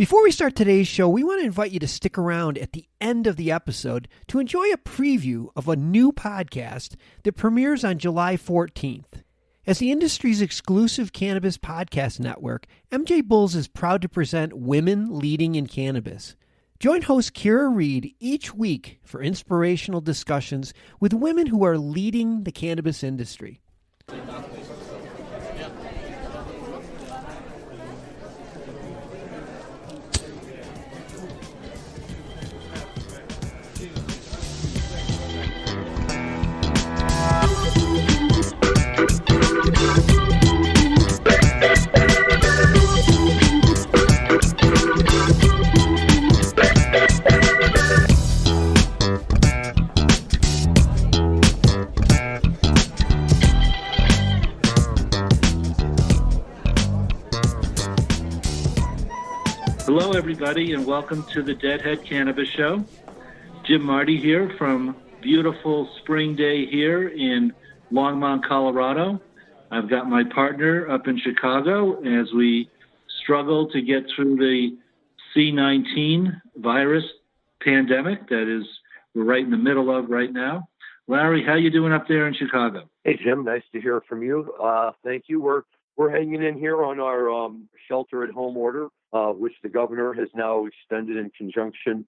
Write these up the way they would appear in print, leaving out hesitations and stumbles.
Before we start today's show, we want to invite you to stick around at the end of the episode to enjoy a preview of a new podcast that premieres on July 14th. As the industry's exclusive cannabis podcast network, MJBulls is proud to present Women Leading in Cannabis. Join host Kira Reed each week for inspirational discussions with women who are leading the cannabis industry. Hello, everybody, and welcome to the Deadhead Cannabis Show. Jim Marty here from beautiful spring day here in Longmont, Colorado. I've got my partner up in Chicago as we struggle to get through the C-19 virus pandemic that is we're right in the middle of right now. Larry, how you doing up there in Chicago? Hey, Jim, nice to hear from you. Thank you. We're hanging in here on our shelter-at-home order, which the governor has now extended in conjunction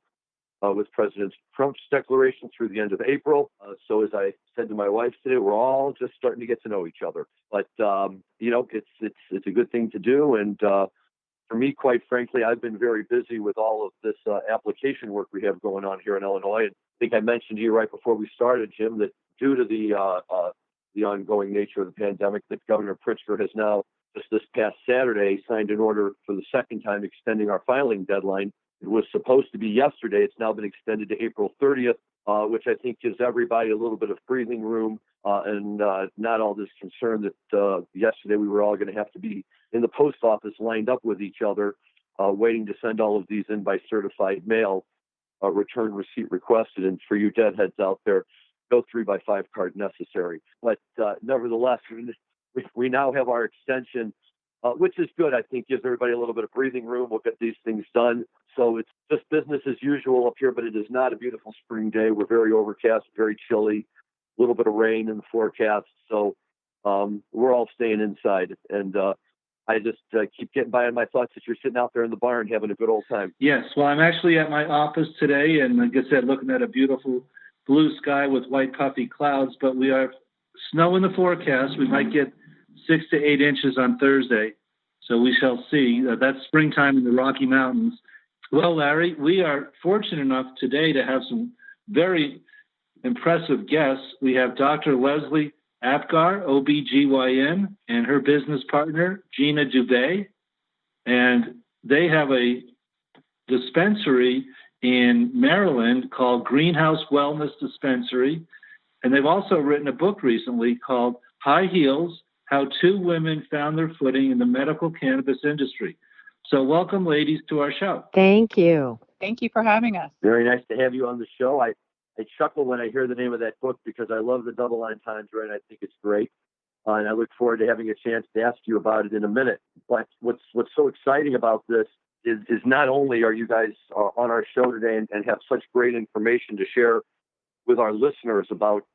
with President Trump's declaration through the end of April. So as I said to my wife today, we're all just starting to get to know each other. But, it's a good thing to do. And for me, quite frankly, I've been very busy with all of this application work we have going on here in Illinois. And I think I mentioned to you right before we started, Jim, that due to the ongoing nature of the pandemic, that Governor Pritzker has now, just this past Saturday, signed an order for the second time extending our filing deadline. It was supposed to be yesterday. It's now been extended to April 30th, which I think gives everybody a little bit of breathing room and not all this concern that yesterday we were all going to have to be in the post office lined up with each other, waiting to send all of these in by certified mail, return receipt requested. And for you deadheads out there, no 3x5 card necessary. But nevertheless, we now have our extension, which is good. I think gives everybody a little bit of breathing room. We'll get these things done. So it's just business as usual up here, but it is not a beautiful spring day. We're very overcast, very chilly, a little bit of rain in the forecast. So we're all staying inside. And I just keep getting by on my thoughts that you're sitting out there in the barn having a good old time. Yes. Well, I'm actually at my office today, and like I said, looking at a beautiful blue sky with white puffy clouds, but we are snow in the forecast. We might get 6 to 8 inches on Thursday. So we shall see. That's springtime in the Rocky Mountains. Well, Larry, we are fortunate enough today to have some very impressive guests. We have Dr. Leslie Apgarand, OBGYN, and her business partner, Gina Dubbe'are. And they have a dispensary in Maryland called Green House Wellnes Dispensary. And they've also written a book recently called High Heels, How Two Women Found Their Footing in the Medical Cannabis Industry. So welcome, ladies, to our show. Thank you. Thank you for having us. Very nice to have you on the show. I chuckle when I hear the name of that book because I love the double entendre and I think it's great. And I look forward to having a chance to ask you about it in a minute. But what's so exciting about this is not only are you guys on our show today and have such great information to share with our listeners about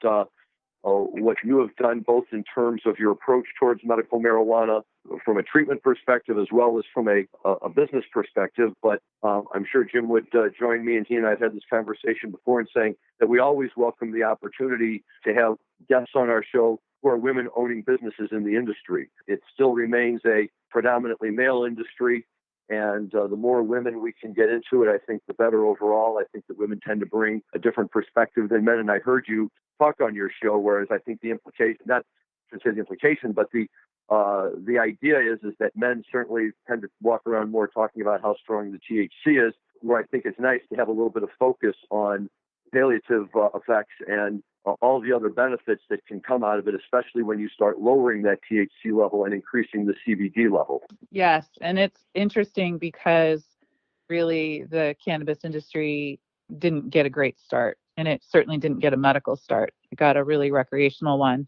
what you have done, both in terms of your approach towards medical marijuana from a treatment perspective as well as from a business perspective. But I'm sure Jim would join me, and he and I have had this conversation before, in saying that we always welcome the opportunity to have guests on our show who are women owning businesses in the industry. It still remains a predominantly male industry. And the more women we can get into it, I think the better overall. I think that women tend to bring a different perspective than men. And I heard you talk on your show, whereas I think the implication, not to say the implication, but the idea is that men certainly tend to walk around more talking about how strong the THC is, where I think it's nice to have a little bit of focus on palliative effects and all the other benefits that can come out of it, especially when you start lowering that THC level and increasing the CBD level. Yes, and it's interesting because really the cannabis industry didn't get a great start, and it certainly didn't get a medical start. It got a really recreational one.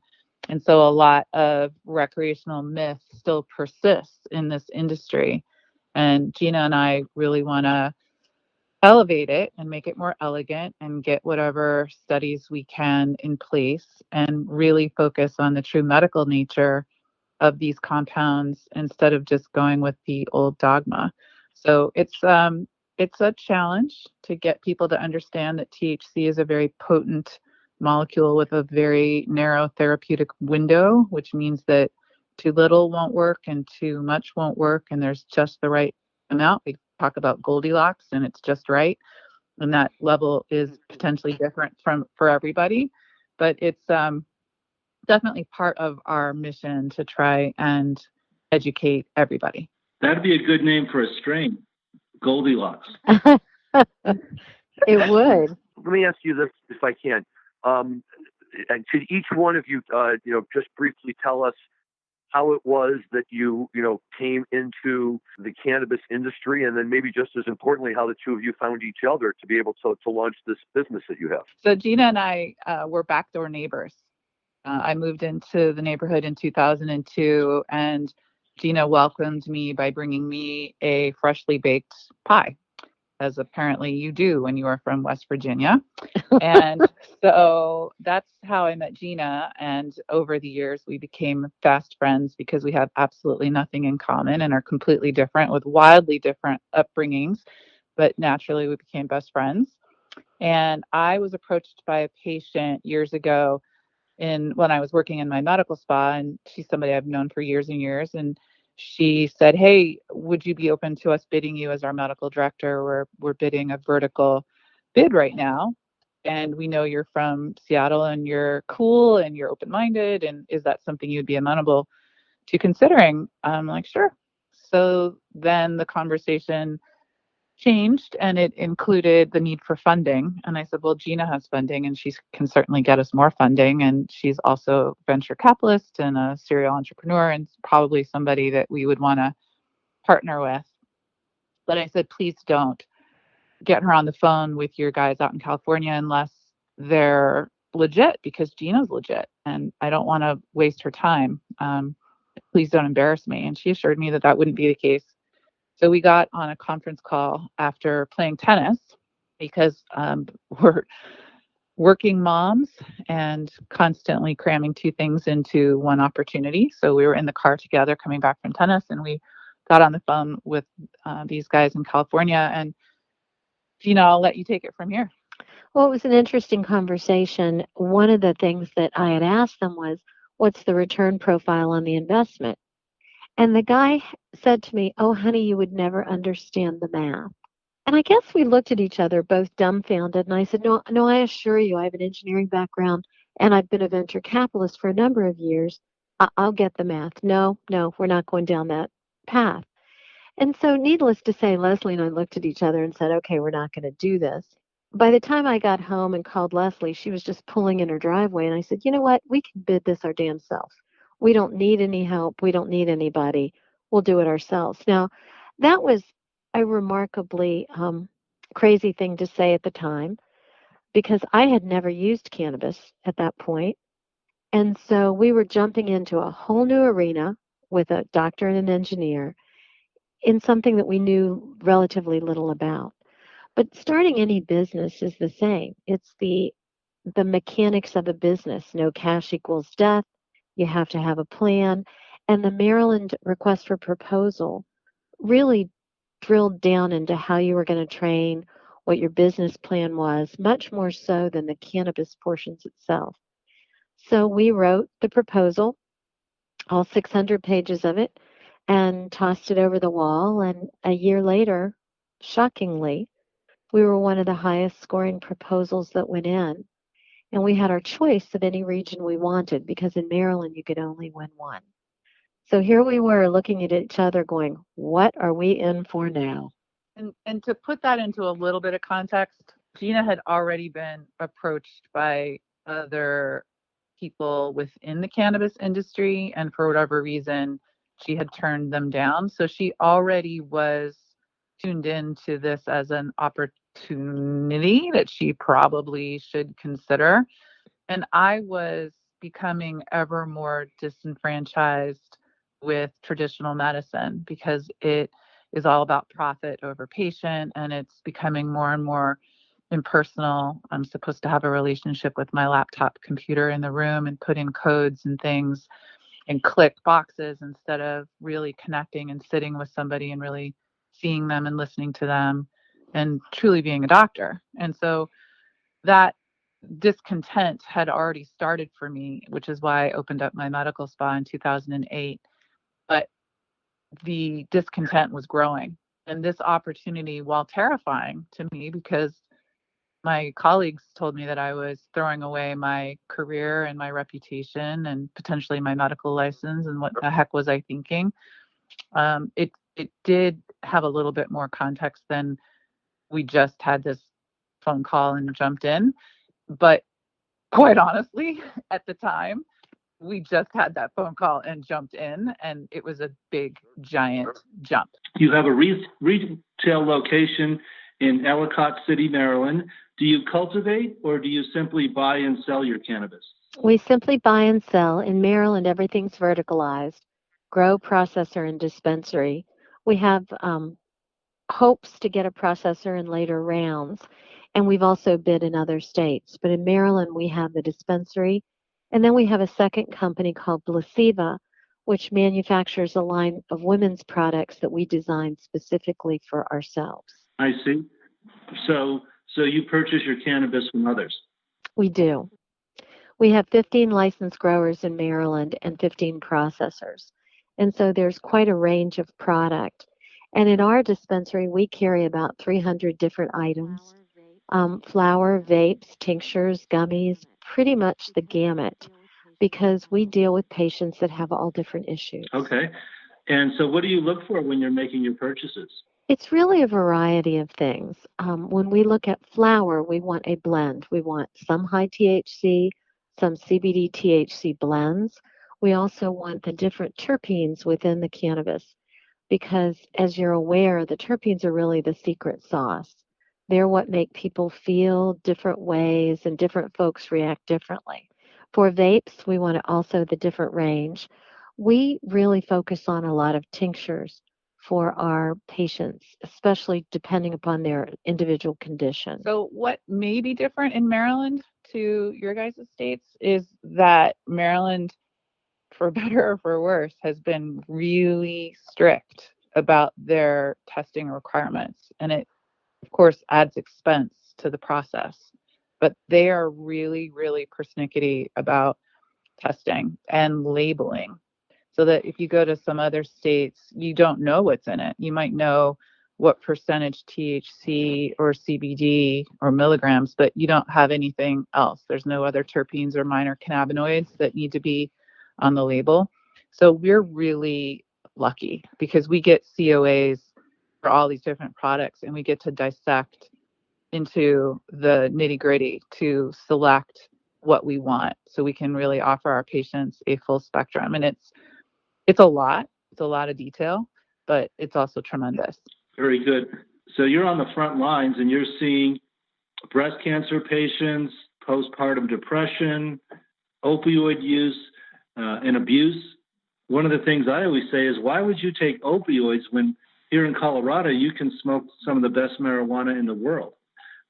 And so a lot of recreational myths still persists in this industry. And Gina and I really want to elevate it and make it more elegant and get whatever studies we can in place and really focus on the true medical nature of these compounds instead of just going with the old dogma. So it's a challenge to get people to understand that THC is a very potent molecule with a very narrow therapeutic window, which means that too little won't work and too much won't work, and there's just the right amount. We talk about Goldilocks, and it's just right, and that level is potentially different for everybody, but it's definitely part of our mission to try and educate everybody. That'd be a good name for a strain, Goldilocks. It would. Let me ask you this, if I can. And could each one of you, just briefly tell us how it was that you came into the cannabis industry, and then maybe just as importantly, how the two of you found each other to be able to launch this business that you have. So Gina and I were backdoor neighbors. I moved into the neighborhood in 2002, and Gina welcomed me by bringing me a freshly baked pie, as apparently you do when you are from West Virginia. And so that's how I met Gina. And over the years, we became fast friends because we have absolutely nothing in common and are completely different with wildly different upbringings. But naturally, we became best friends. And I was approached by a patient years ago when I was working in my medical spa, and she's somebody I've known for years and years. And she said, "Hey, would you be open to us bidding you as our medical director? We're bidding a vertical bid right now. And we know you're from Seattle and you're cool and you're open-minded. And is that something you'd be amenable to considering?" I'm like, "Sure." So then the conversation changed, and it included the need for funding. And I said, "Well, Gina has funding and she can certainly get us more funding. And she's also a venture capitalist and a serial entrepreneur and probably somebody that we would want to partner with." But I said, "Please don't get her on the phone with your guys out in California unless they're legit, because Gina's legit and I don't want to waste her time. Please don't embarrass me." And she assured me that that wouldn't be the case. So we got on a conference call after playing tennis because we're working moms and constantly cramming two things into one opportunity. So we were in the car together coming back from tennis, and we got on the phone with these guys in California. And Gina, I'll let you take it from here. Well, it was an interesting conversation. One of the things that I had asked them was, what's the return profile on the investment? And the guy said to me, "Oh, honey, you would never understand the math." And I guess we looked at each other, both dumbfounded. And I said, "No, no, I assure you, I have an engineering background and I've been a venture capitalist for a number of years. I'll get the math. No, no, we're not going down that path." And so, needless to say, Leslie and I looked at each other and said, "Okay, we're not going to do this." By the time I got home and called Leslie, she was just pulling in her driveway. And I said, "You know what? We can bid this our damn self. We don't need any help. We don't need anybody. We'll do it ourselves." Now, that was a remarkably crazy thing to say at the time because I had never used cannabis at that point. And so we were jumping into a whole new arena with a doctor and an engineer in something that we knew relatively little about. But starting any business is the same. It's the mechanics of a business. No cash equals death. You have to have a plan. And the Maryland request for proposal really drilled down into how you were going to train, what your business plan was, much more so than the cannabis portions itself. So we wrote the proposal, all 600 pages of it, and tossed it over the wall. And a year later, shockingly, we were one of the highest scoring proposals that went in. And we had our choice of any region we wanted because in Maryland, you could only win one. So here we were looking at each other going, what are we in for now? And to put that into a little bit of context, Gina had already been approached by other people within the cannabis industry, and for whatever reason, she had turned them down. So she already was tuned into this as an opportunity that she probably should consider. And I was becoming ever more disenfranchised with traditional medicine because it is all about profit over patient, and it's becoming more and more impersonal. I'm supposed to have a relationship with my laptop computer in the room and put in codes and things and click boxes instead of really connecting and sitting with somebody and really seeing them and listening to them and truly being a doctor. And so that discontent had already started for me, which is why I opened up my medical spa in 2008. But the discontent was growing. And this opportunity, while terrifying to me, because my colleagues told me that I was throwing away my career and my reputation and potentially my medical license, and what the heck was I thinking? It did have a little bit more context than we just had this phone call and jumped in. But quite honestly, at the time, we just had that phone call and jumped in, and it was a big, giant jump. You have a retail location in Ellicott City, Maryland. Do you cultivate or do you simply buy and sell your cannabis? We simply buy and sell. In Maryland, everything's verticalized: grow, processor, and dispensary. We have hopes to get a processor in later rounds, and we've also bid in other states. But in Maryland, we have the dispensary, and then we have a second company called Blissiva, which manufactures a line of women's products that we designed specifically for ourselves. I see. So you purchase your cannabis from others? We do. We have 15 licensed growers in Maryland and 15 processors. And so there's quite a range of product. And in our dispensary, we carry about 300 different items: flower, vapes, tinctures, gummies, pretty much the gamut, because we deal with patients that have all different issues. Okay. And so what do you look for when you're making your purchases? It's really a variety of things. When we look at flower, we want a blend. We want some high THC, some CBD THC blends. We also want the different terpenes within the cannabis, because as you're aware, the terpenes are really the secret sauce. They're what make people feel different ways, and different folks react differently. For vapes, we want also the different range. We really focus on a lot of tinctures for our patients, especially depending upon their individual condition. So what may be different in Maryland to your guys' states is that Maryland, for better or for worse, has been really strict about their testing requirements. And it, of course, adds expense to the process. But they are really, really persnickety about testing and labeling, so that if you go to some other states, you don't know what's in it. You might know what percentage THC or CBD or milligrams, but you don't have anything else. There's no other terpenes or minor cannabinoids that need to be on the label. So we're really lucky because we get COAs for all these different products, and we get to dissect into the nitty-gritty to select what we want, so we can really offer our patients a full spectrum. And it's a lot of detail, but it's also tremendous. Very good. So you're on the front lines and you're seeing breast cancer patients, postpartum depression, opioid use, and abuse. One of the things I always say is, why would you take opioids when here in Colorado you can smoke some of the best marijuana in the world?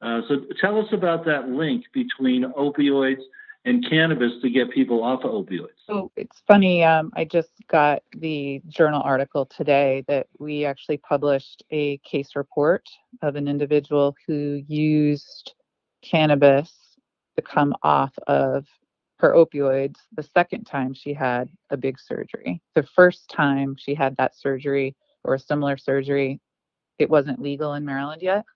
So tell us about that link between opioids and cannabis to get people off of opioids. So it's funny, I just got the journal article today that we actually published a case report of an individual who used cannabis to come off of her opioids the second time she had a big surgery. The first time she had that surgery or a similar surgery, it wasn't legal in Maryland yet.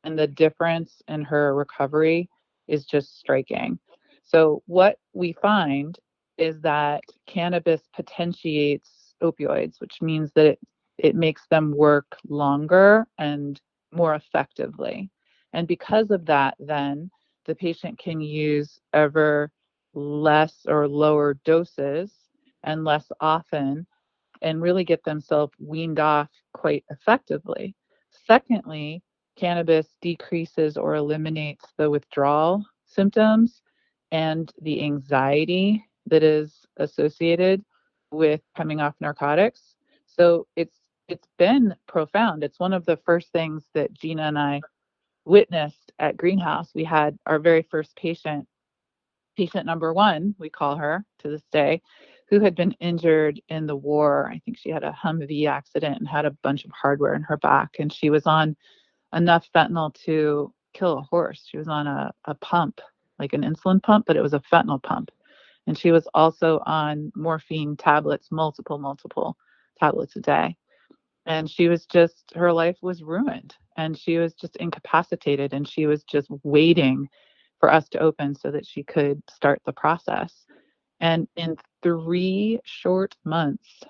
And the difference in her recovery is just striking. So what we find is that cannabis potentiates opioids, which means that it makes them work longer and more effectively. And because of that, then the patient can use ever less or lower doses and less often, and really get themselves weaned off quite effectively. Secondly, cannabis decreases or eliminates the withdrawal symptoms and the anxiety that is associated with coming off narcotics. So it's it's been profound. It's one of the first things that Gina and I witnessed at Green House. We had our very first patient number one, we call her to this day, who had been injured in the war. I think she had a Humvee accident and had a bunch of hardware in her back, and she was on enough fentanyl to kill a horse. She was on a pump, like an insulin pump, but it was a fentanyl pump. And she was also on morphine tablets, multiple tablets a day. And she was just, her life was ruined, and she was just incapacitated, and she was just waiting for us to open so that she could start the process. And in 3 short months,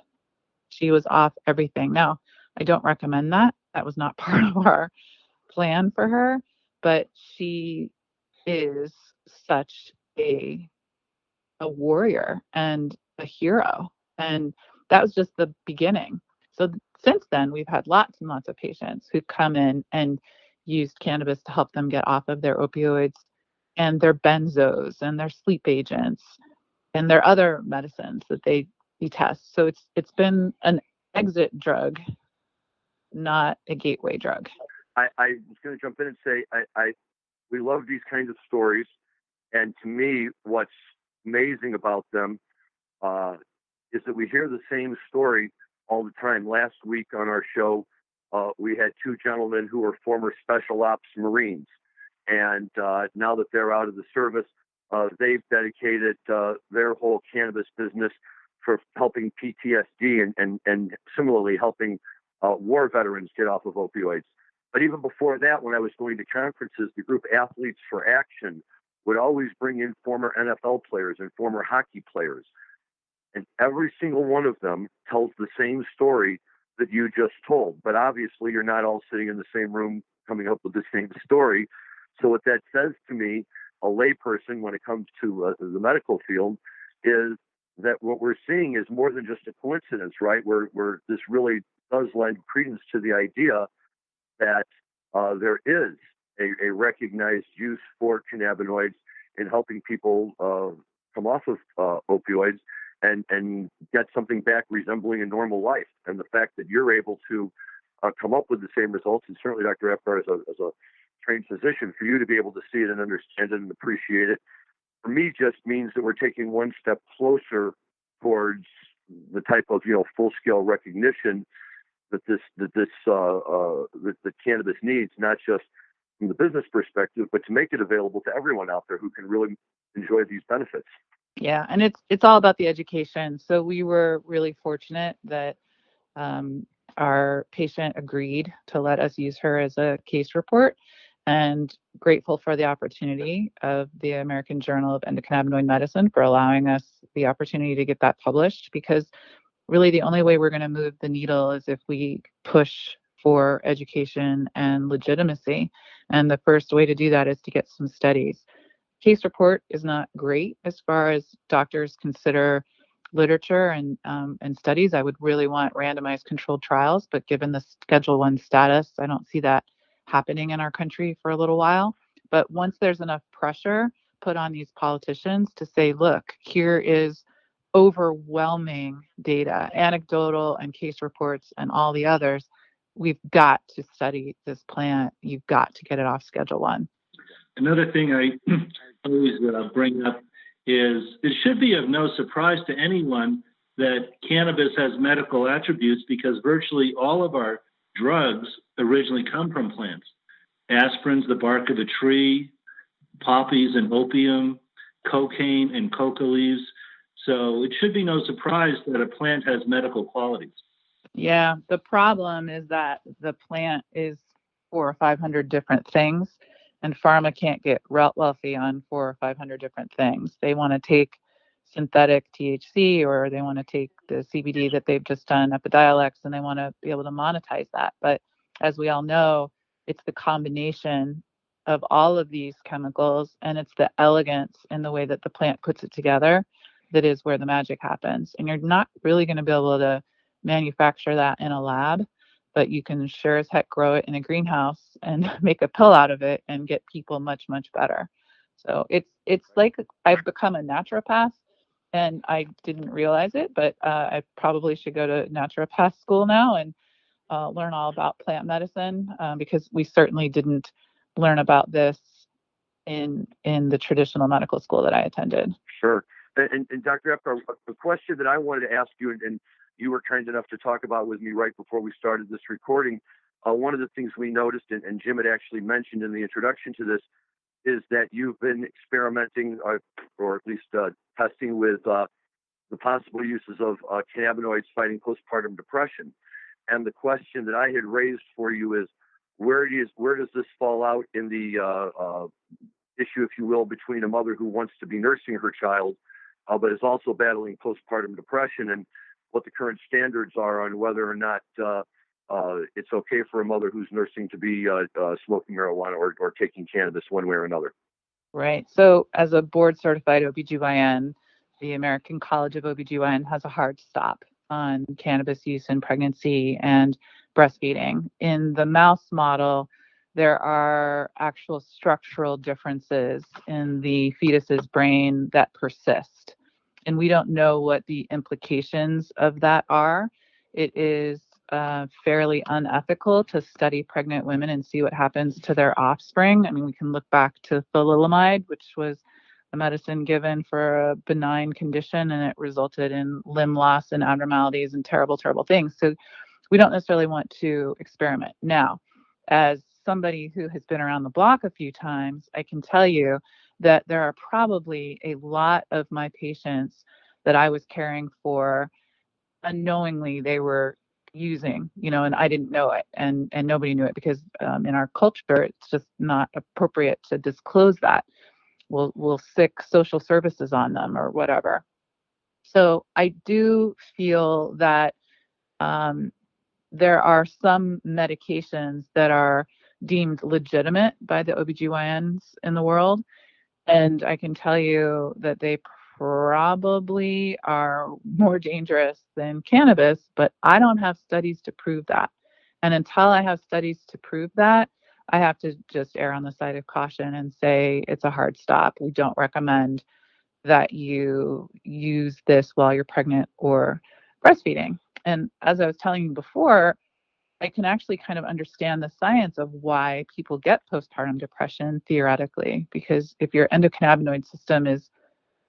she was off everything. Now, I don't recommend that. That was not part of our plan for her, but she is such a warrior and a hero. And that was just the beginning. So since then, we've had lots and lots of patients who've come in and used cannabis to help them get off of their opioids and their benzos and their sleep agents and their other medicines that they detest. So it's been an exit drug, not a gateway drug. I was going to jump in and say we love these kinds of stories, and to me, what's amazing about them is that we hear the same story all the time. Last week on our show, we had 2 gentlemen who were former Special Ops Marines, and now that they're out of the service, they've dedicated their whole cannabis business for helping PTSD and similarly helping war veterans get off of opioids. But even before that, when I was going to conferences, the group Athletes for Action would always bring in former NFL players and former hockey players. And every single one of them tells the same story that you just told. But obviously, you're not all sitting in the same room coming up with the same story. So what that says to me, a layperson, when it comes to the medical field, is that what we're seeing is more than just a coincidence, right? Where this really does lend credence to the idea that there is a recognized use for cannabinoids in helping people come off of opioids and get something back resembling a normal life. And the fact that you're able to come up with the same results, and certainly Dr. Apgarand as a trained physician, for you to be able to see it and understand it and appreciate it, for me just means that we're taking one step closer towards the type of full-scale recognition that that cannabis needs, not just from the business perspective, but to make it available to everyone out there who can really enjoy these benefits. Yeah, and it's all about the education. So we were really fortunate that our patient agreed to let us use her as a case report, and grateful for the opportunity of the American Journal of Endocannabinoid Medicine for allowing us the opportunity to get that published, because really the only way we're going to move the needle is if we push for education and legitimacy. And the first way to do that is to get some studies. Case report is not great as far as doctors consider literature and studies. I would really want randomized controlled trials, but given the Schedule I status, I don't see that happening in our country for a little while. But once there's enough pressure put on these politicians to say, look, here is overwhelming data, anecdotal and case reports and all the others, we've got to study this plant. You've got to get it off Schedule I. Another thing I always bring up is it should be of no surprise to anyone that cannabis has medical attributes, because virtually all of our drugs originally come from plants. Aspirin's the bark of a tree, poppies and opium, cocaine and coca leaves. So it should be no surprise that a plant has medical qualities. Yeah, the problem is that the plant is 400 or 500 different things, and pharma can't get wealthy on 400 or 500 different things. They want to take synthetic THC, or they want to take the CBD that they've just done, Epidiolex, and they want to be able to monetize that. But as we all know, it's the combination of all of these chemicals, and it's the elegance in the way that the plant puts it together that is where the magic happens. And you're not really going to be able to manufacture that in a lab, but you can sure as heck grow it in a greenhouse and make a pill out of it and get people much, much better. So it's like I've become a naturopath, and I didn't realize it, but I probably should go to naturopath school now and learn all about plant medicine, because we certainly didn't learn about this in the traditional medical school that I attended. Sure. And Dr. Apgar, the question that I wanted to ask you, and you were kind enough to talk about with me right before we started this recording, one of the things we noticed, and Jim had actually mentioned in the introduction to this, is that you've been experimenting, or at least testing with the possible uses of cannabinoids fighting postpartum depression. And the question that I had raised for you is, where does this fall out in the issue, if you will, between a mother who wants to be nursing her child, but is also battling postpartum depression, and what the current standards are on whether or not it's okay for a mother who's nursing to be smoking marijuana or taking cannabis one way or another. Right. So as a board certified OBGYN, the American College of OBGYN has a hard stop on cannabis use in pregnancy and breastfeeding. In the mouse model, there are actual structural differences in the fetus's brain that persist. And we don't know what the implications of that are. It is fairly unethical to study pregnant women and see what happens to their offspring. I mean, we can look back to thalidomide, which was a medicine given for a benign condition, and it resulted in limb loss and abnormalities and terrible, terrible things. So we don't necessarily want to experiment. Now, as somebody who has been around the block a few times, I can tell you that there are probably a lot of my patients that I was caring for unknowingly they were using, and I didn't know it, and nobody knew it, because in our culture it's just not appropriate to disclose that. We'll sick social services on them or whatever. So I do feel that there are some medications that are deemed legitimate by the OBGYNs in the world, and I can tell you that they probably are more dangerous than cannabis, but I don't have studies to prove that. And until I have studies to prove that, I have to just err on the side of caution and say it's a hard stop. We don't recommend that you use this while you're pregnant or breastfeeding. And as I was telling you before, I can actually kind of understand the science of why people get postpartum depression theoretically, because if your endocannabinoid system is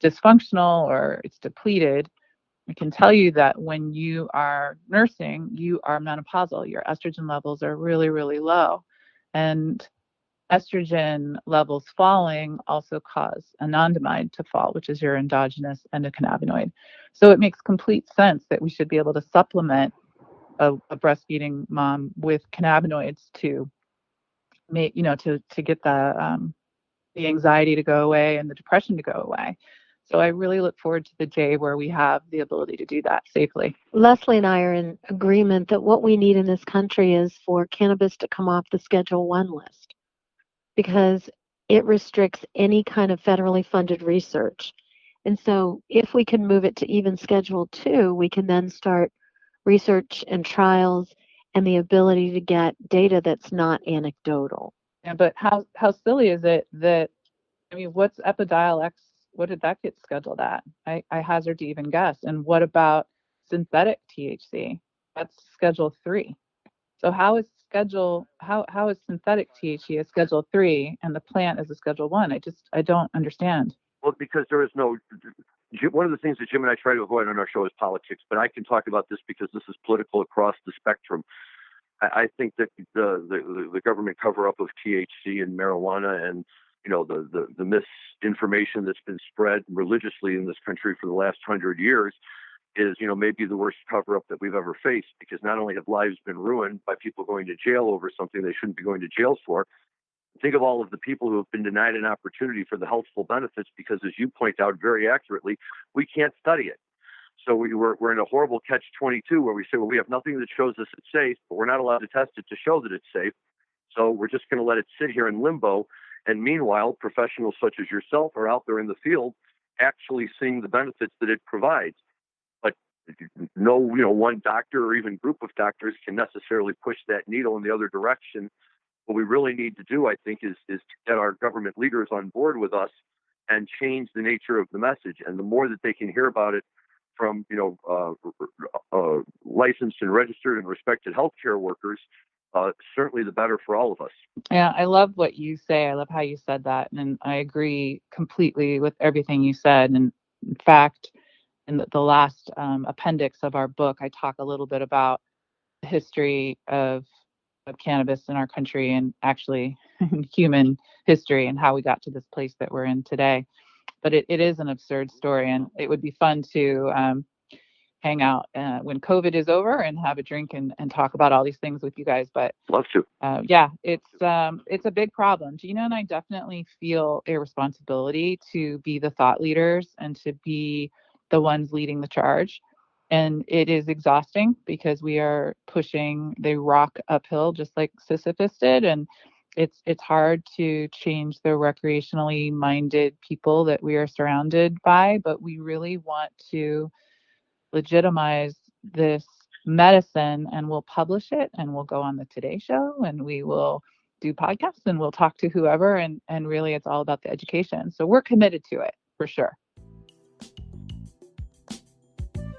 dysfunctional or it's depleted, I can tell you that when you are nursing, you are menopausal. Your estrogen levels are really, really low. And estrogen levels falling also cause anandamide to fall, which is your endogenous endocannabinoid. So it makes complete sense that we should be able to supplement a breastfeeding mom with cannabinoids to make, to get the anxiety to go away and the depression to go away. So I really look forward to the day where we have the ability to do that safely. Leslie and I are in agreement that what we need in this country is for cannabis to come off the Schedule 1 list, because it restricts any kind of federally funded research. And so if we can move it to even Schedule 2, we can then start research and trials and the ability to get data that's not anecdotal. Yeah, but how silly is it that, what's Epidiolex? What did that get scheduled at? I hazard to even guess. And what about synthetic THC? That's Schedule 3. So how is synthetic THC a Schedule 3 and the plant is a Schedule 1? I don't understand. Well, because there is no. One of the things that Jim and I try to avoid on our show is politics, but I can talk about this because this is political across the spectrum. I think that the government cover up of THC and marijuana, and the misinformation that's been spread religiously in this country for the last 100 years is maybe the worst cover up that we've ever faced, because not only have lives been ruined by people going to jail over something they shouldn't be going to jail for. Think of all of the people who have been denied an opportunity for the healthful benefits because, as you point out very accurately, we can't study it. So we're in a horrible catch-22 where we say, well, we have nothing that shows us it's safe, but we're not allowed to test it to show that it's safe. So we're just going to let it sit here in limbo. And meanwhile, professionals such as yourself are out there in the field actually seeing the benefits that it provides. But no, one doctor or even group of doctors can necessarily push that needle in the other direction. What we really need to do, I think, is to get our government leaders on board with us and change the nature of the message. And the more that they can hear about it from, licensed and registered and respected healthcare workers, certainly the better for all of us. Yeah, I love what you say. I love how you said that. And I agree completely with everything you said. And in fact, in the last appendix of our book, I talk a little bit about the history of cannabis in our country and actually human history and how we got to this place that we're in today. But it is an absurd story, and it would be fun to hang out when COVID is over and have a drink and talk about all these things with you guys. But love to. Yeah, it's a big problem. Gina and I definitely feel a responsibility to be the thought leaders and to be the ones leading the charge. And it is exhausting because we are pushing the rock uphill just like Sisyphus did. And it's hard to change the recreationally minded people that we are surrounded by, but we really want to legitimize this medicine, and we'll publish it, and we'll go on the Today Show, and we will do podcasts, and we'll talk to whoever, and really it's all about the education. So we're committed to it for sure.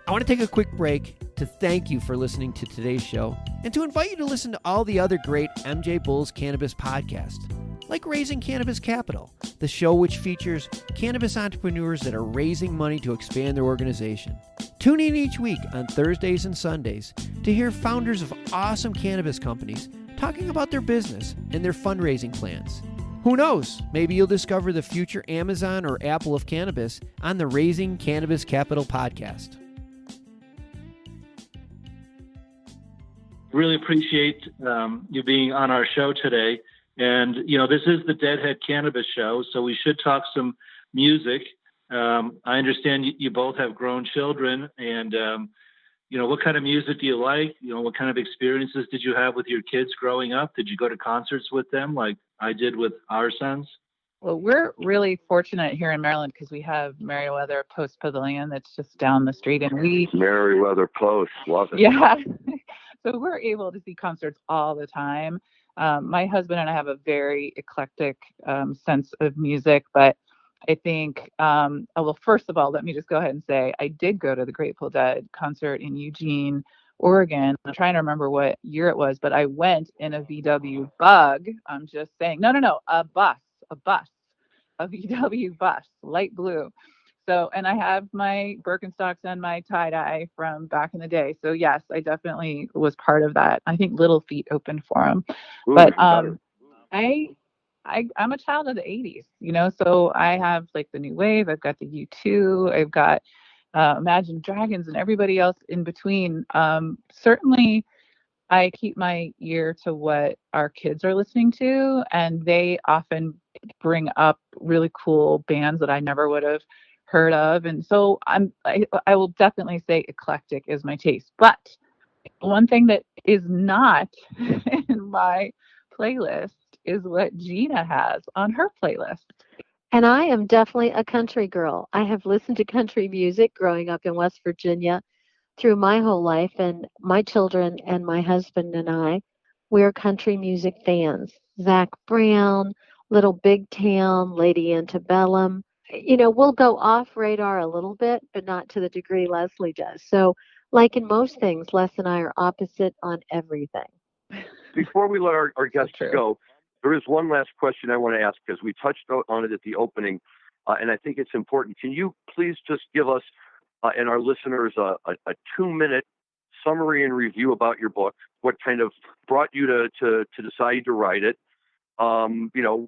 I want to take a quick break to thank you for listening to today's show and to invite you to listen to all the other great MJBulls cannabis podcasts, like Raising Cannabis Capital, the show which features cannabis entrepreneurs that are raising money to expand their organization. Tune in each week on Thursdays and Sundays to hear founders of awesome cannabis companies talking about their business and their fundraising plans. Who knows? Maybe you'll discover the future Amazon or Apple of cannabis on the Raising Cannabis Capital podcast. Really appreciate you being on our show today. And, this is the Deadhead Cannabis Show, so we should talk some music. I understand you both have grown children, and, what kind of music do you like? What kind of experiences did you have with your kids growing up? Did you go to concerts with them like I did with our sons? Well, we're really fortunate here in Maryland because we have Merriweather Post Pavilion that's just down the street, and Merriweather Post, love it. Yeah. So we're able to see concerts all the time. My husband and I have a very eclectic sense of music, but I think, first of all, let me just go ahead and say I did go to the Grateful Dead concert in Eugene, Oregon. I'm trying to remember what year it was, but I went in a VW Bug. I'm just saying, no, a VW bus, light blue. So, and I have my Birkenstocks and my tie-dye from back in the day. So yes, I definitely was part of that. I think Little Feet opened for him. Ooh, but I'm a child of the 80s, so I have like the new wave. I've got the U2. I've got Imagine Dragons and everybody else in between. Certainly, I keep my ear to what our kids are listening to, and they often bring up really cool bands that I never would have heard of. And so I will definitely say eclectic is my taste. But one thing that is not in my playlist is what Gina has on her playlist. And I am definitely a country girl. I have listened to country music growing up in West Virginia through my whole life, and my children and my husband and I, we're country music fans. Zach Brown, Little Big Town, Lady Antebellum. We'll go off radar a little bit, but not to the degree Leslie does. So, like in most things, Les and I are opposite on everything. Before we let our guests go, there is one last question I want to ask because we touched on it at the opening, and I think it's important. Can you please just give us and our listeners a 2-minute summary and review about your book? What kind of brought you to decide to write it?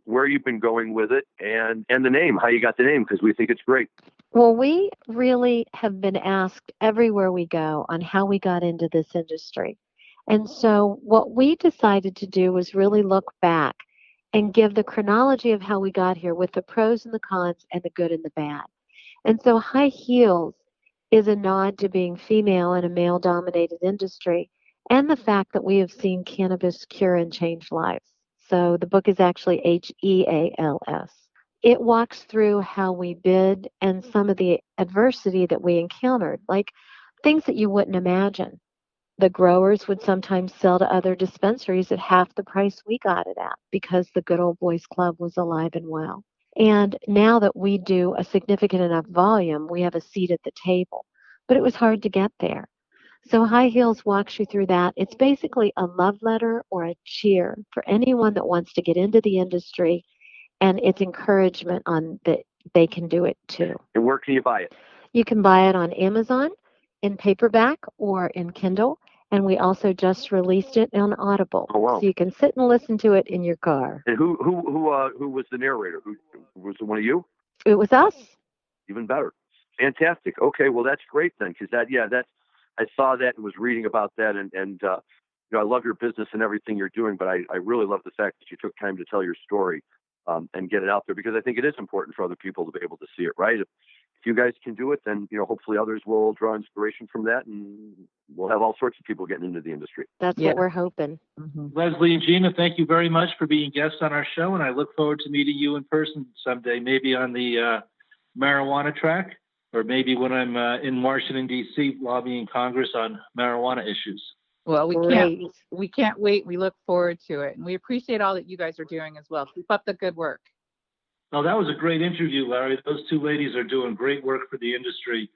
Where you've been going with it, and the name, how you got the name, because we think it's great. Well, we really have been asked everywhere we go on how we got into this industry. And so what we decided to do was really look back and give the chronology of how we got here with the pros and the cons and the good and the bad. And so High Heels is a nod to being female in a male-dominated industry and the fact that we have seen cannabis cure and change lives. So the book is actually HEALS. It walks through how we bid and some of the adversity that we encountered, like things that you wouldn't imagine. The growers would sometimes sell to other dispensaries at half the price we got it at because the Good Old Boys Club was alive and well. And now that we do a significant enough volume, we have a seat at the table. but it was hard to get there. So High Heels walks you through that. It's basically a love letter or a cheer for anyone that wants to get into the industry, and it's encouragement on that they can do it too. And where can you buy it? You can buy it on Amazon in paperback or in Kindle, and we also just released it on Audible. Oh, wow. So you can sit and listen to it in your car. And who was the narrator? Who was it? One of you? It was us. Even better. Fantastic. Okay, well that's great then, because I saw that and was reading about that, and I love your business and everything you're doing, but I really love the fact that you took time to tell your story and get it out there, because I think it is important for other people to be able to see it, right? If you guys can do it, then hopefully others will draw inspiration from that, and we'll have all sorts of people getting into the industry. That's what we're hoping. Mm-hmm. Leslie and Gina, thank you very much for being guests on our show, and I look forward to meeting you in person someday, maybe on the marijuana track, or maybe when I'm in Washington, D.C., lobbying Congress on marijuana issues. Well, we can't wait. We look forward to it, and we appreciate all that you guys are doing as well. Keep up the good work. Oh, that was a great interview, Larry. Those two ladies are doing great work for the industry.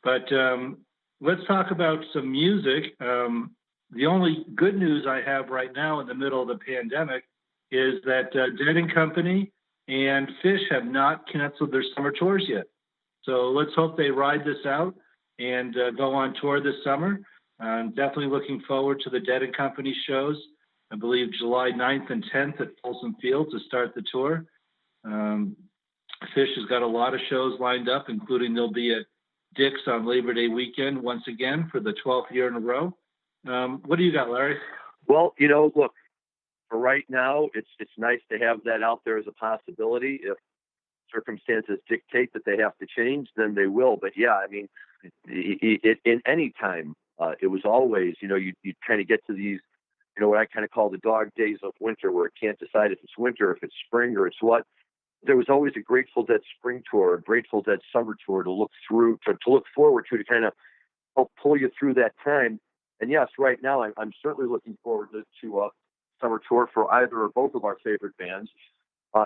But let's talk about some music. The only good news I have right now in the middle of the pandemic is that Dead & Company and Fish have not canceled their summer tours yet. So let's hope they ride this out and go on tour this summer. I'm definitely looking forward to the Dead & Company shows. I believe July 9th and 10th at Folsom Field to start the tour. Fish has got a lot of shows lined up, including they'll be at Dick's on Labor Day weekend once again for the 12th year in a row. What do you got, Larry? Well, look, for right now, it's nice to have that out there as a possibility. If circumstances dictate that they have to change, then they will. But yeah, I mean, in any time, it was always, you kind of get to these, what I kind of call the dog days of winter, where it can't decide if it's winter, if it's spring, or it's what. There was always a Grateful Dead spring tour, a Grateful Dead summer tour to look forward to kind of help pull you through that time. And yes, right now I'm certainly looking forward to a summer tour for either or both of our favorite bands,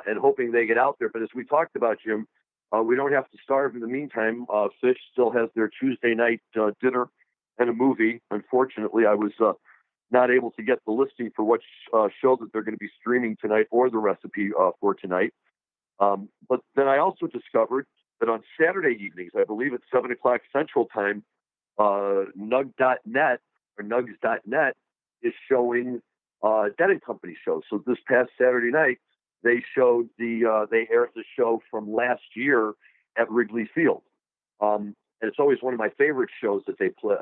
and hoping they get out there. But as we talked about, Jim, we don't have to starve in the meantime. Fish still has their Tuesday night dinner and a movie. Unfortunately, I was not able to get the listing for what show that they're going to be streaming tonight or the recipe for tonight. But then I also discovered that on Saturday evenings, I believe at 7 o'clock Central Time, Nugs.net is showing Dead & Company shows. So this past Saturday night, they aired the show from last year at Wrigley Field. And it's always one of my favorite shows that they play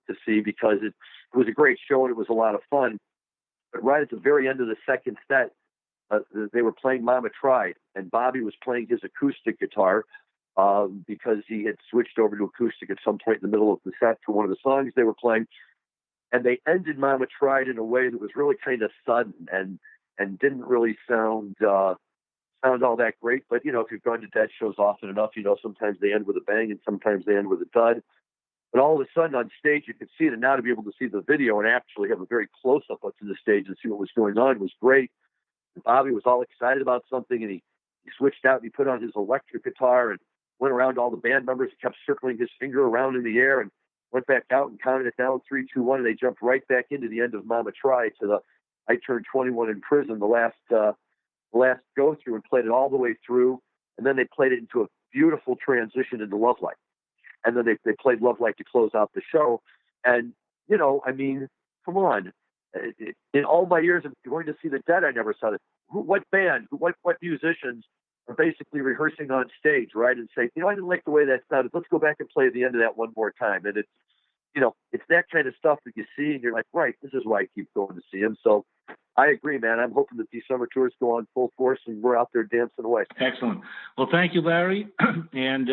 to see, because it was a great show and it was a lot of fun. But right at the very end of the second set, they were playing Mama Tried, and Bobby was playing his acoustic guitar because he had switched over to acoustic at some point in the middle of the set for one of the songs they were playing. And they ended Mama Tried in a way that was really kind of sudden and didn't really sound all that great. But, if you've gone to Dead shows often enough, sometimes they end with a bang and sometimes they end with a dud. But all of a sudden on stage, you could see it. And now to be able to see the video and actually have a very close-up up to the stage and see what was going on was great. Bobby was all excited about something, and he switched out and he put on his electric guitar and went around all the band members. He kept circling his finger around in the air and went back out and counted it down 3, 2, 1, and they jumped right back into the end of Mama Try to the I Turned 21 in Prison, the last go through, and played it all the way through. And then they played it into a beautiful transition into Love Light. And then they played Love Light to close out the show. And, come on. In all my years of going to see the Dead, I never saw it. What band, what musicians are basically rehearsing on stage, right? And say, I didn't like the way that sounded. Let's go back and play the end of that one more time. And it's that kind of stuff that you see, and you're like, right, this is why I keep going to see him. So I agree, man. I'm hoping that these summer tours go on full force and we're out there dancing away. Excellent. Well, thank you, Larry. And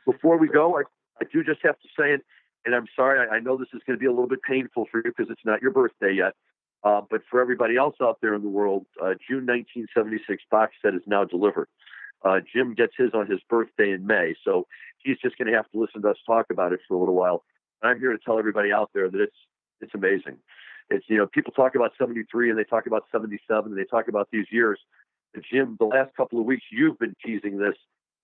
before we go, I do just have to say it. And I'm sorry, I know this is going to be a little bit painful for you because it's not your birthday yet. But for everybody else out there in the world, June 1976 box set is now delivered. Jim gets his on his birthday in May, so he's just going to have to listen to us talk about it for a little while. And I'm here to tell everybody out there that it's amazing. It's people talk about 73 and they talk about 77 and they talk about these years. And Jim, the last couple of weeks you've been teasing this,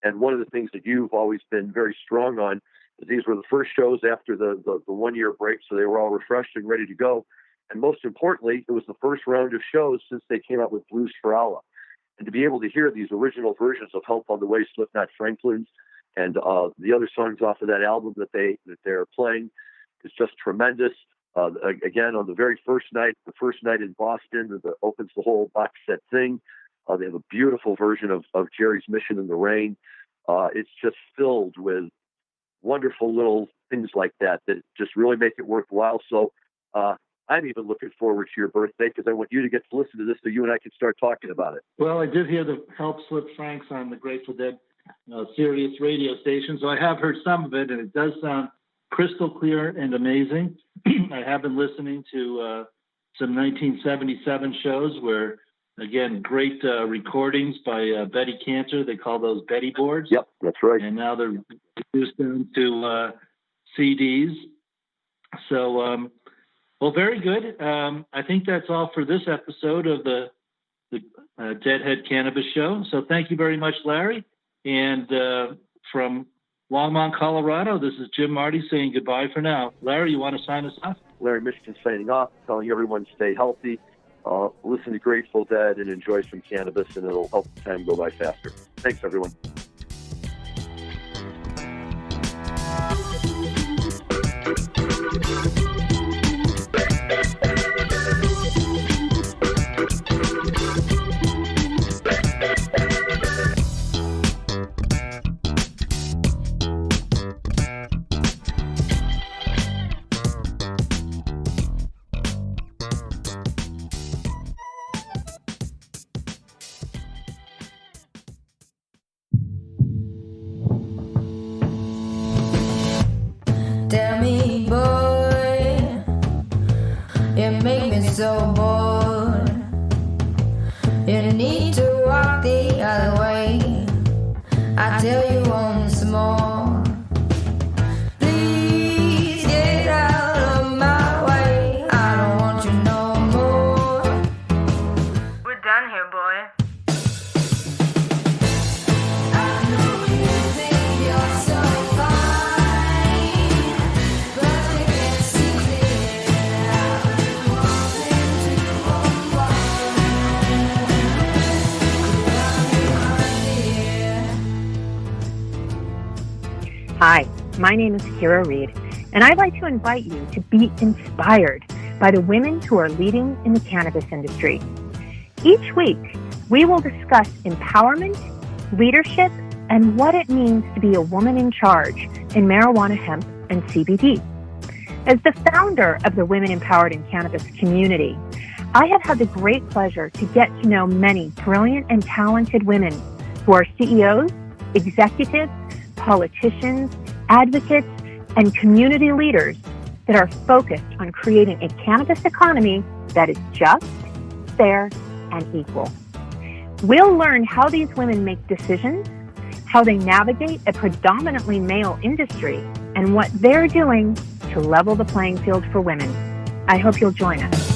and one of the things that you've always been very strong on These were the first shows after the 1 year break, so they were all refreshed and ready to go. And most importantly, it was the first round of shows since they came out with Blues for Allah. And to be able to hear these original versions of Help on the Way, Slipknot, Franklin's, and the other songs off of that album that they're playing is just tremendous. Again, on the very first night, the first night in Boston, that opens the whole box set thing. They have a beautiful version of Jerry's Mission in the Rain. It's just filled with wonderful little things like that just really make it worthwhile. So I'm even looking forward to your birthday because I want you to get to listen to this so you and I can start talking about it. Well, I did hear the Help Slip Franks on the Grateful Dead Sirius radio station, so I have heard some of it, and it does sound crystal clear and amazing. I have been listening to some 1977 shows where, again, great recordings by Betty Cantor. They call those Betty boards. Yep, that's right. And now they're reduced down to CDs. So, well, very good. I think that's all for this episode of the Deadhead Cannabis Show. So thank you very much, Larry. And from Longmont, Colorado, this is Jim Marty saying goodbye for now. Larry, you want to sign us off? Larry Mishkin signing off, telling everyone to stay healthy, listen to Grateful Dead, and enjoy some cannabis, and it'll help time go by faster. Thanks, everyone. Tell me, boy, you make me so bored. You need to walk the other way. I tell you once more. Please get out of my way. I don't want you no more. We're done here, boy. I know you think you're so fine, but you can't see it. I've been wanting to unwind. Hi, my name is Kira Reed, and I'd like to invite you to be inspired by the women who are leading in the cannabis industry. Each week, we will discuss empowerment, leadership, and what it means to be a woman in charge in marijuana, hemp, and CBD. As the founder of the Women Empowered in Cannabis community, I have had the great pleasure to get to know many brilliant and talented women who are CEOs, executives, politicians, advocates, and community leaders that are focused on creating a cannabis economy that is just, fair, and equal. We'll learn how these women make decisions, how they navigate a predominantly male industry, and what they're doing to level the playing field for women. I hope you'll join us.